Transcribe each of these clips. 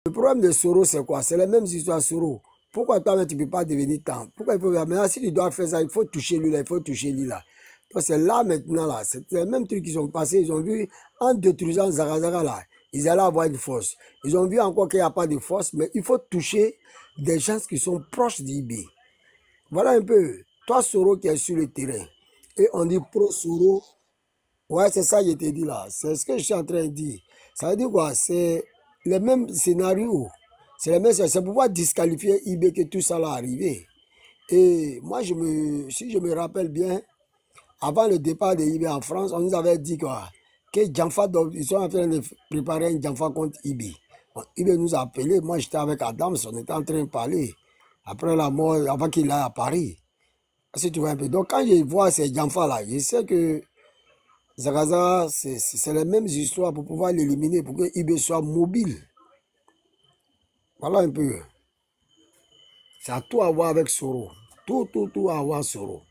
Le problème de Soro, c'est quoi? C'est les mêmes histoires Soro. Pourquoi toi, tu ne peux pas devenir temps? Pourquoi il faut... Maintenant, si tu dois faire ça, il faut toucher lui là, il faut toucher lui là. Donc c'est là maintenant, là. C'est les mêmes trucs qui sont passés. Ils ont vu, en détruisant Zagazaga là, ils allaient avoir une force. Ils ont vu encore qu'il n'y a pas de force, mais il faut toucher des gens qui sont proches d'IB. Voilà un peu. Toi, Soro qui est sur le terrain. Et on dit pro Soro. Ouais, c'est ça que je t'ai dit là. C'est ce que je suis en train de dire. Ça veut dire quoi? C'est le même scénario. C'est le même, c'est pour pouvoir disqualifier IB que tout ça là arrivé. Et moi, si je me rappelle bien, avant le départ de IB en France, on nous avait dit quoi? Que Djanfa, ils sont en train de préparer un Djanfa contre IB. Bon, IB nous a appelés. Moi, j'étais avec Adams, on était en train de parler. Après la mort, avant qu'il aille à Paris. Si tu vois un peu. Donc, quand je vois ces Djanfa là, je sais que Zagaza, c'est les mêmes histoires pour pouvoir l'éliminer, pour que IB soit mobile. Voilà un peu. Ça a tout à voir avec Soro. Tout à voir Soro.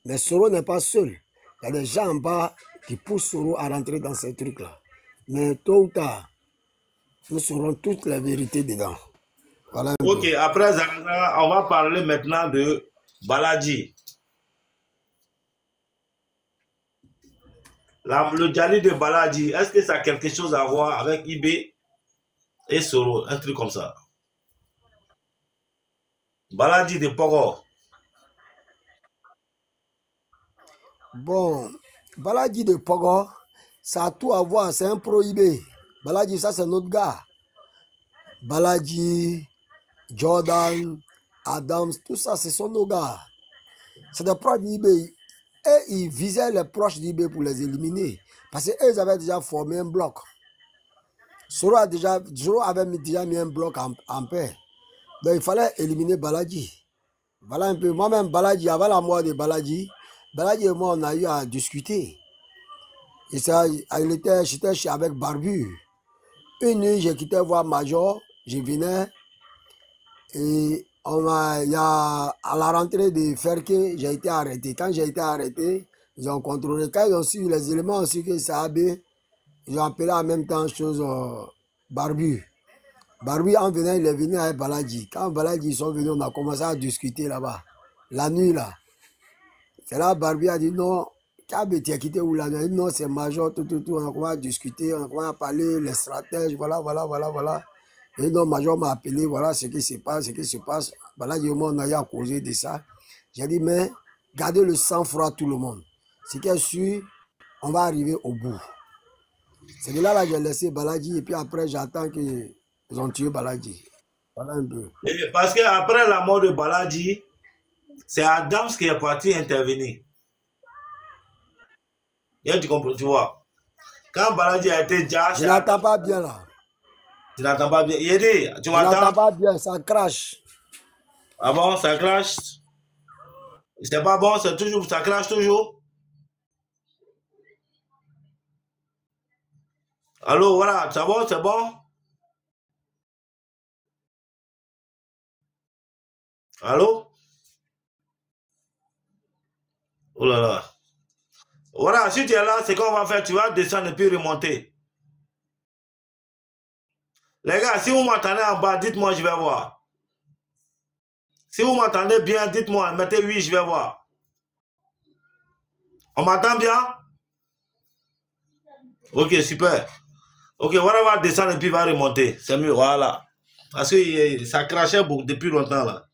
Mais Soro n'est pas seul. Il y a des gens en bas qui poussent Soro à rentrer dans ces trucs-là. Mais tôt ou tard, nous saurons toutes les vérités dedans. Voilà un Ok, peu. après Zagaza, on va parler maintenant de Baladji. Le Djali de Baladji, est-ce que ça a quelque chose à voir avec IB et Soro, un truc comme ça? Baladji de Pogo. Bon, Baladji de Pogo, ça a tout à voir, c'est un prohibé. Baladji, ça c'est notre gars. Baladji, Jordan, Adams, tout ça, ce sont nos gars. C'est des proches d'IB. Et ils visaient les proches d'IB pour les éliminer. Parce qu'eux avaient déjà formé un bloc. Soro avait déjà mis un bloc en paix. Donc il fallait éliminer Baladji. Voilà un peu. Moi-même, Baladji, avant la mort de Baladji, Baladji et moi, on a eu à discuter. Et ça, j'étais avec Barbu. Une nuit, j'ai quitté voir Major, je venais. Et il y a, à la rentrée de Ferke, j'ai été arrêté. Quand j'ai été arrêté, ils ont contrôlé. Quand ils ont su les éléments aussi que ça avait, ils ont appelé en même temps chose Barbu. Barbu, en venant, il est venu avec Baladji. Quand Baladji ils sont venus, on a commencé à discuter là-bas. La nuit, là. C'est là Barbu a dit non. Tu as quitté où là? Non, c'est Major, tout. On a commencé à discuter, on a commencé à parler, les stratèges, voilà. Et donc, Major m'a appelé, voilà ce qui se passe. Voilà, on a eu à causer de ça. J'ai dit, mais gardez le sang-froid tout le monde. Ce qui est sûr, on va arriver au bout. C'est de là que j'ai laissé Baladji et puis après, j'attends qu'ils ont tué Baladji. Voilà un peu. Et parce qu'après la mort de Baladji, c'est Adams qui est parti intervenir. Et tu comprends, tu vois. Quand Baladji a été déjà... Je n'entends pas bien là. Tu n'entends pas bien. Yédi, tu m'entends? Je n'entends pas bien, ça crache. Ah bon, ça crache? C'est pas bon, c'est toujours, ça crache toujours? Allô, voilà, ça va, c'est bon? Allô? Oh là là. Voilà, si tu es là, c'est qu'on va faire, tu vas descendre et puis remonter. Les gars, si vous m'entendez en bas, dites-moi, je vais voir. Si vous m'entendez bien, dites-moi, mettez oui, je vais voir. On m'entend bien? Ok, super. Ok, voilà, on va descendre et puis on va remonter. C'est mieux, voilà. Parce que ça crachait beaucoup depuis longtemps là.